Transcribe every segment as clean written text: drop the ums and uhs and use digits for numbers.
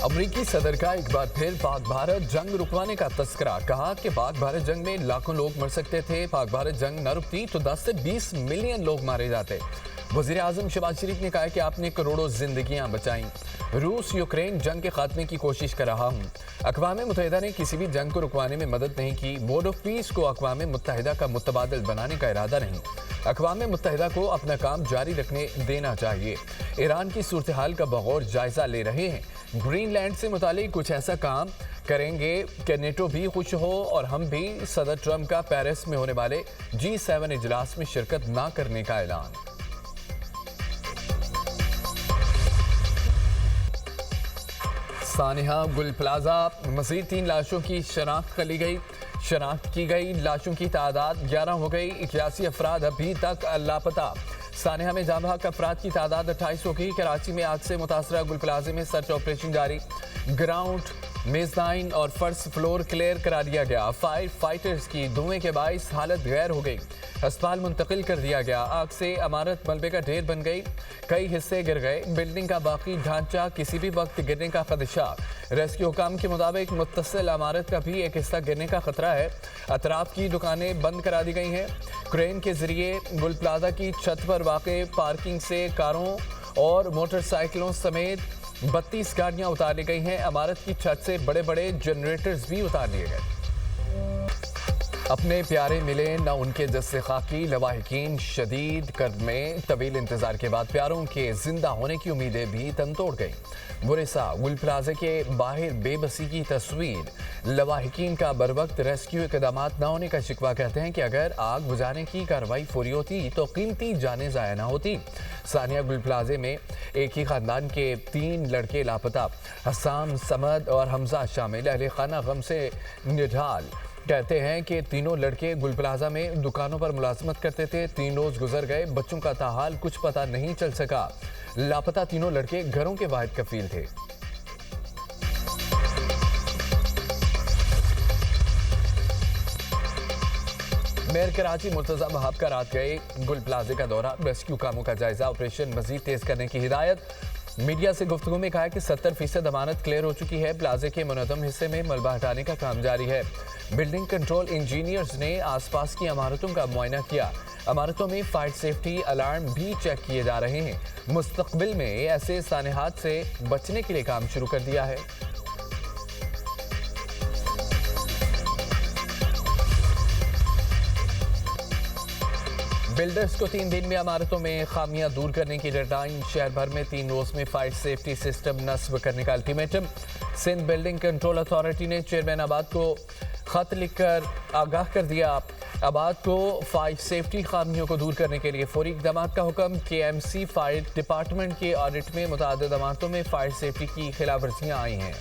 अमरीकी सदर का एक बार फिर पाक भारत जंग रुकवाने का तस्करा। कहा कि पाक भारत जंग में लाखों लोग मर सकते थे, पाक भारत जंग न रुकती तो 10 से 20 मिलियन लोग मारे जाते। वजीर आजम शहबाज शरीफ ने कहा कि आपने करोड़ों जिंदगियां बचाईं। रूस यूक्रेन जंग के खात्मे की कोशिश कर रहा हूं। अक़वाम मुत्तहिदा ने किसी भी जंग को रुकवाने में मदद नहीं की। बोर्ड ऑफ पीस को अक़वाम मुत्तहिदा का मुतबादिल बनाने का इरादा नहीं। अक़वाम मुत्तहिदा को अपना काम जारी रखने देना चाहिए। ईरान की सूरत हाल का बगौर जायजा ले रहे हैं। ग्रीनलैंड से मुतालिक कुछ ऐसा काम करेंगे कि नेटो भी खुश हो और हम भी। सदर ट्रंप का पेरिस में होने वाले G7 इजलास में शिरकत ना करने का ऐलान। सानिहा गुल प्लाजा मज़ीद 3 लाशों की शनाख्त की गई। लाशों की तादाद 11 हो गई। 81 अफराद अभी तक लापता। सानिहा में जाम बहक अफराद की तादाद 28 हो गई। कराची में आग से मुतासरा गुल प्लाजे में सर्च ऑपरेशन जारी। ग्राउंड, मेज़दाइन और फर्स्ट फ्लोर क्लियर करा दिया गया। फायर फाइटर्स की धुएं के बाइस हालत गैर हो गई। अस्पताल मुंतकिल कर दिया गया। आग से इमारत मलबे का ढेर बन गई। कई हिस्से गिर गए। बिल्डिंग का बाकी ढांचा किसी भी वक्त गिरने का खदशा। रेस्क्यू हुकाम के मुताबिक मुत्तसिल इमारत का भी एक हिस्सा गिरने का खतरा है। अतराफ की दुकानें बंद करा दी गई हैं। क्रेन के जरिए गुल प्लाजा की छत पर वाक़े पार्किंग से कारों और मोटरसाइकिलों समेत 32 गाड़ियां उतार ली गई हैं। इमारत की छत से बड़े बड़े जनरेटर्स भी उतार लिए गए। अपने प्यारे मिले न उनके जस्से खाकी। लवाहिकीन शदीद कर्ब में तवील इंतजार के बाद प्यारों के जिंदा होने की उम्मीदें भी तनतोड़ गई। बुरेसा गुल प्लाजा के बाहर बेबसी की तस्वीर। लवाहिकीन का बरवक्त रेस्क्यू इक़दाम न होने का शिकवा कहते हैं कि अगर आग बुझाने की कार्रवाई फौरी होती तो कीमती जानें ज़ाया न होती। सानिया गुल प्लाजे में एक ही खानदान के 3 लड़के लापता। हसाम, समद और हमजा शामिल। अहले खाना गम से निढाल। कहते हैं कि तीनों लड़के गुल प्लाजा में दुकानों पर मुलाजमत करते थे। 3 रोज गुजर गए। बच्चों का ताहाल कुछ पता नहीं चल सका। लापता तीनों लड़के घरों के वाहिद कफील थे। मेयर कराची मुर्तज़ा वहाब का रात गए गुल प्लाजे का दौरा। रेस्क्यू कामों का जायजा। ऑपरेशन मजीद तेज करने की हिदायत। मीडिया से गुफ्तगू में कहा कि 70% अमानत क्लियर हो चुकी है। प्लाजे के मुनज़्ज़म हिस्से में मलबा हटाने का काम जारी है। बिल्डिंग कंट्रोल इंजीनियर्स ने आसपास की इमारतों का मुआयना किया। इमारतों में फायर सेफ्टी अलार्म भी चेक किए जा रहे हैं। मुस्तकबिल में ऐसे सानेहात से बचने के लिए काम शुरू कर दिया है। बिल्डर्स को 3 दिन में इमारतों में खामियां दूर करने की डेडलाइन। शहर भर में 3 रोज में फायर सेफ्टी सिस्टम नस्ब करने का ultimatum. Sindh building control authority ने चेयरमैन आबाद को खत लिखकर आगाह कर दिया। आबाद को फायर सेफ्टी खामियों को दूर करने के लिए फौरी इक़दाम का हुक्म। KMC फायर डिपार्टमेंट के ऑडिट में मुतअद्दिद इमारतों में फायर सेफ्टी की खिलाफवर्जियां आई हैं।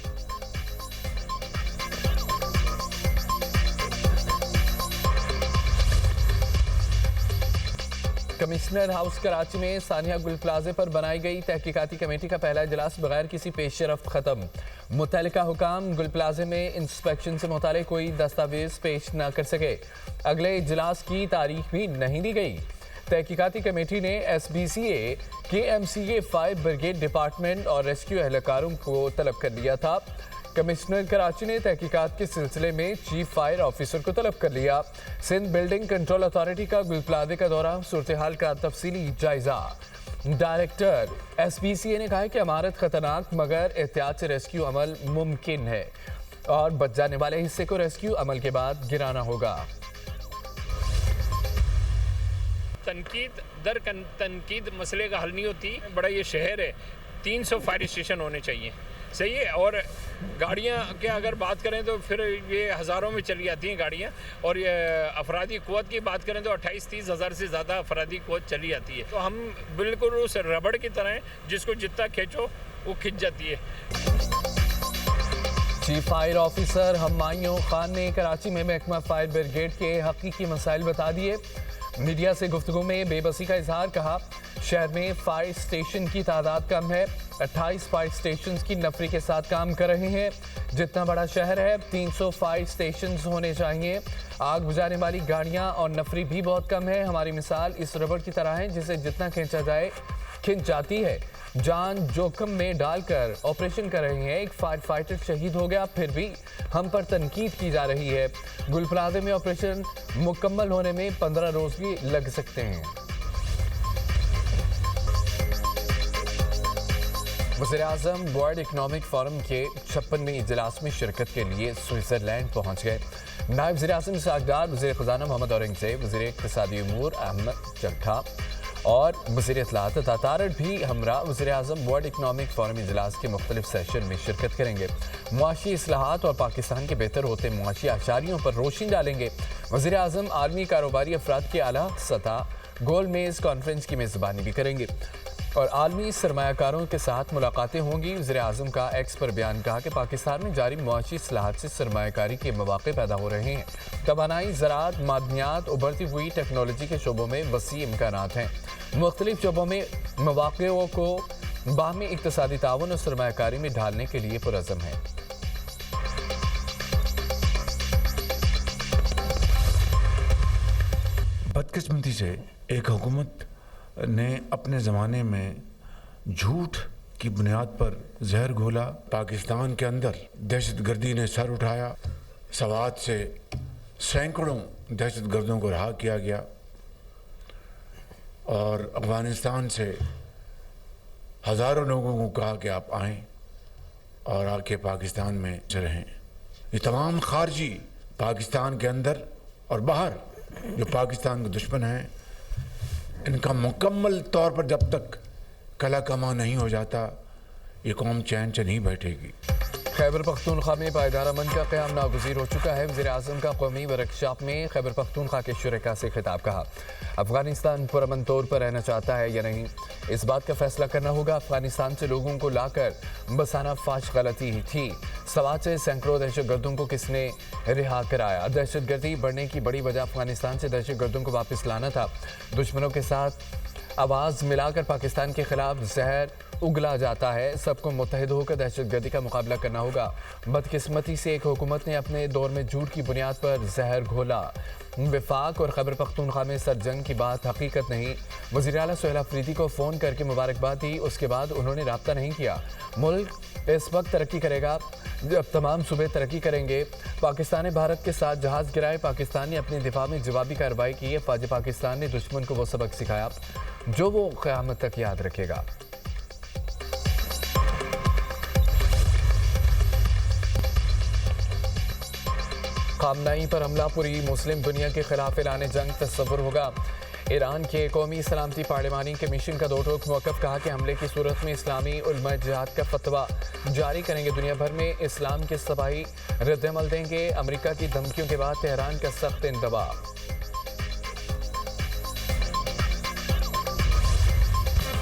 कमिश्नर हाउस कराची में सानिया गुल प्लाजे पर बनाई गई तहकीकाती कमेटी का पहला इजलास बगैर किसी पेशरफ्त खत्म। मुतल्लिका हुकाम गुल प्लाजे में इंस्पेक्शन से मुतालिक कोई दस्तावेज पेश न कर सके। अगले इजलास की तारीख भी नहीं दी गई। तहकीकाती कमेटी ने SBCA, KMCA, fire brigade department और रेस्क्यू एहलकारों को तलब कर लिया था। कमिश्नर कराची ने तहकीकात के सिलसिले में चीफ फायर ऑफिसर को तलब कर लिया। सिंध बिल्डिंग कंट्रोल अथॉरिटी का गुल प्लाजे का दौरा। सूरत हाल का तफसीली जायजा। डायरेक्टर SBCA ने कहा है कि इमारत खतरनाक मगर एहतियात से रेस्क्यू अमल मुमकिन है और बच जाने वाले हिस्से को रेस्क्यू अमल के बाद गिराना होगा। तनकीद मसले का हल नहीं होती। बड़ा ये शहर है, 300 फायर स्टेशन होने चाहिए, सही है। और गाड़ियाँ के अगर बात करें तो फिर ये हज़ारों में चली जाती हैं गाड़ियाँ। और ये अफरादी क़ुव्वत की बात करें तो 28-30 हज़ार से ज़्यादा अफरादी क़ुव्वत चली जाती है। तो हम बिल्कुल उस रबड़ की तरह हैं, जिसको जितना खींचो वो खिंच जाती है। Chief fire officer Humayun Khan ने कराची में महकमा फायर ब्रिगेड के हकीकी मसाइल बता दिए। मीडिया से गुफ्तगू में बेबसी का इजहार। कहा شہر میں فائر اسٹیشن کی تعداد کم ہے، 28 فائر اسٹیشنز کی نفری کے ساتھ کام کر رہے ہیں۔ جتنا بڑا شہر ہے 300 فائر اسٹیشنز ہونے چاہیے۔ آگ بجھانے والی گاڑیاں اور نفری بھی بہت کم ہے۔ ہماری مثال اس ربڑ کی طرح ہے جسے جتنا کھینچا جائے کھنچ جاتی ہے۔ جان جوخم میں ڈال کر آپریشن کر رہے ہیں۔ ایک فائر فائٹر شہید ہو گیا، پھر بھی ہم پر تنقید کی جا رہی ہے۔ گل پلازے میں آپریشن مکمل ہونے میں 15 روز بھی لگ سکتے ہیں۔ وزیراعظم ورلڈ اکنامک فورم کے 56ویں اجلاس میں شرکت کے لیے سوئٹزرلینڈ پہنچ گئے۔ نائب وزیراعظم اسحاق ڈار، وزیر خزانہ محمد اورنگزیب، وزیر اقتصادی امور احمد چگھا اور وزیر اطلاعات عطا تارڑ بھی ہمراہ وزیراعظم ورلڈ اکنامک فورم اجلاس کے مختلف سیشن میں شرکت کریں گے۔ معاشی اصلاحات اور پاکستان کے بہتر ہوتے معاشی اشاریوں پر روشنی ڈالیں گے۔ وزیراعظم عالمی کاروباری افراد کے اعلیٰ سطح گول میز کانفرنس کی میزبانی بھی کریں گے اور عالمی سرمایہ کاروں کے ساتھ ملاقاتیں ہوں گی۔ وزیراعظم کا ایکس پر بیان کہا کہ پاکستان میں جاری معاشی اصلاحات سے سرمایہ کاری کے مواقع پیدا ہو رہے ہیں۔ توانائی، زراعت، معدنیات، ابھرتی ہوئی ٹیکنالوجی کے شعبوں میں وسیع امکانات ہیں۔ مختلف شعبوں میں مواقعوں کو باہمی اقتصادی تعاون اور سرمایہ کاری میں ڈھالنے کے لیے پرعزم ہے۔ بدقسمتی سے ایک حکومت نے اپنے زمانے میں جھوٹ کی بنیاد پر زہر گھولا۔ پاکستان کے اندر دہشت گردی نے سر اٹھایا۔ سوات سے سینکڑوں دہشت گردوں کو رہا کیا گیا اور افغانستان سے ہزاروں لوگوں کو کہا کہ آپ آئیں اور آ کے پاکستان میں رہیں۔ یہ تمام خارجی پاکستان کے اندر اور باہر جو پاکستان کے دشمن ہیں، ان کا مکمل طور پر جب تک کلا کما نہیں ہو جاتا یہ قوم چین سے نہیں بیٹھے گی۔ خیبر پختونخوا میں پائیدار امن کا قیام ناگزیر ہو چکا ہے۔ وزیر اعظم کا قومی ورکشاپ میں خیبر پختونخوا کے شرکاء سے خطاب کہا۔ افغانستان پرامن طور پر رہنا چاہتا ہے یا نہیں، اس بات کا فیصلہ کرنا ہوگا۔ افغانستان سے لوگوں کو لا کر بسانا فاش غلطی ہی تھی۔ سوات سے سینکڑوں دہشت گردوں کو کس نے رہا کرایا؟ دہشت گردی بڑھنے کی بڑی وجہ افغانستان سے دہشت گردوں کو واپس لانا تھا۔ دشمنوں کے ساتھ آواز ملا کر پاکستان کے خلاف زہر اگلا جاتا ہے۔ سب کو متحد ہو کر دہشت گردی کا مقابلہ کرنا ہوگا۔ بدقسمتی سے ایک حکومت نے اپنے دور میں جھوٹ کی بنیاد پر زہر گھولا۔ وفاق اور خیبر پختونخوا میں سر جنگ کی بات حقیقت نہیں۔ وزیر اعلیٰ سہیل افریدی کو فون کر کے مبارکباد دی، اس کے بعد انہوں نے رابطہ نہیں کیا۔ ملک اس وقت ترقی کرے گا جب تمام صوبے ترقی کریں گے۔ پاکستان نے بھارت کے ساتھ جہاز گرائے۔ پاکستان نے اپنے دفاع میں جوابی کارروائی کی۔ فوج پاکستان نے دشمن کو وہ سبق سکھایا جو وہ قیامت تک یاد رکھے گا۔ خامنئی پر حملہ پوری مسلم دنیا کے خلاف اعلان جنگ تصور ہوگا۔ ایران کے قومی سلامتی پارلیمانی کمیشن کا 2 ٹوک موقف، کہا کہ حملے کی صورت میں اسلامی علماء جہاد کا فتویٰ جاری کریں گے۔ دنیا بھر میں اسلام کے صباحی رد عمل دیں گے۔ امریکہ کی دھمکیوں کے بعد تہران کا سخت انتباہ۔